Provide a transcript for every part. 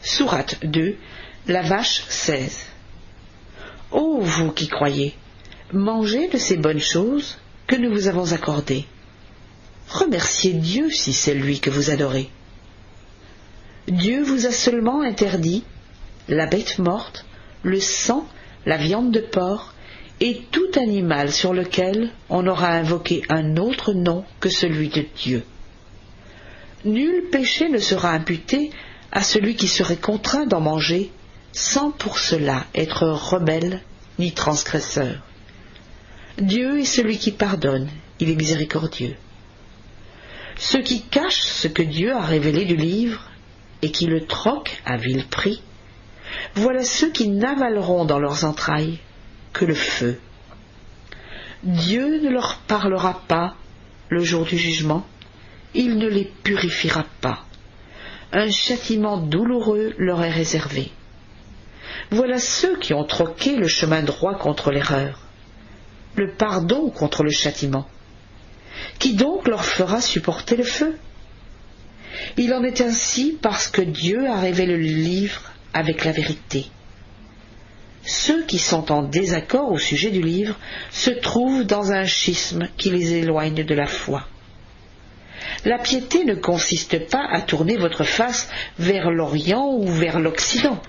Sourate 2, la vache 16. Ô vous qui croyez, mangez de ces bonnes choses que nous vous avons accordées. Remerciez Dieu si c'est lui que vous adorez. Dieu vous a seulement interdit la bête morte, le sang, la viande de porc et tout animal sur lequel on aura invoqué un autre nom que celui de Dieu. Nul péché ne sera imputé à celui qui serait contraint d'en manger, sans pour cela être rebelle ni transgresseur. Dieu est celui qui pardonne, il est miséricordieux. Ceux qui cachent ce que Dieu a révélé du livre et qui le troquent à vil prix, voilà ceux qui n'avaleront dans leurs entrailles que le feu. Dieu ne leur parlera pas le jour du jugement, il ne les purifiera pas. Un châtiment douloureux leur est réservé. Voilà ceux qui ont troqué le chemin droit contre l'erreur, le pardon contre le châtiment. Qui donc leur fera supporter le feu? Il en est ainsi parce que Dieu a révélé le livre avec la vérité. Ceux qui sont en désaccord au sujet du livre se trouvent dans un schisme qui les éloigne de la foi. La piété ne consiste pas à tourner votre face vers l'Orient ou vers l'Occident.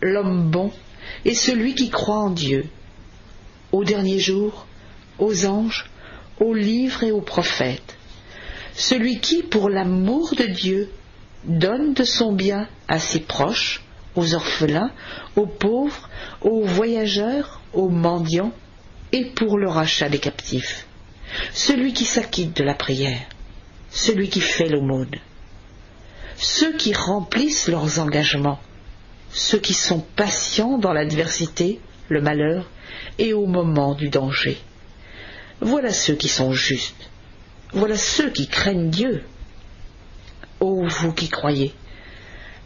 L'homme bon est celui qui croit en Dieu, au dernier jour, aux anges, aux livres et aux prophètes, celui qui, pour l'amour de Dieu, donne de son bien à ses proches, aux orphelins, aux pauvres, aux voyageurs, aux mendiants, et pour le rachat des captifs, celui qui s'acquitte de la prière, celui qui fait l'aumône, ceux qui remplissent leurs engagements, ceux qui sont patients dans l'adversité, le malheur et au moment du danger. Voilà ceux qui sont justes, voilà ceux qui craignent Dieu. Ô vous qui croyez,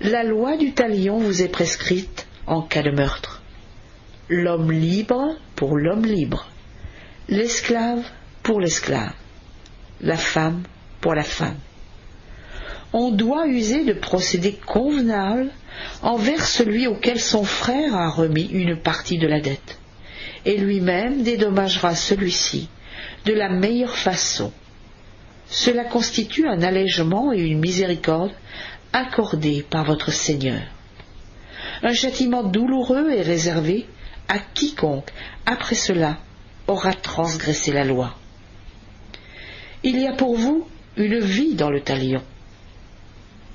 la loi du talion vous est prescrite en cas de meurtre. L'homme libre pour l'homme libre, l'esclave pour l'esclave, la femme pour la femme. On doit user de procédés convenables envers celui auquel son frère a remis une partie de la dette, et lui-même dédommagera celui-ci de la meilleure façon. Cela constitue un allègement et une miséricorde accordés par votre Seigneur. Un châtiment douloureux est réservé à quiconque, après cela, aura transgressé la loi. Il y a pour vous une vie dans le talion.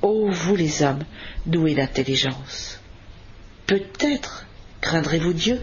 Ô vous les hommes doués d'intelligence, peut-être craindrez-vous Dieu ?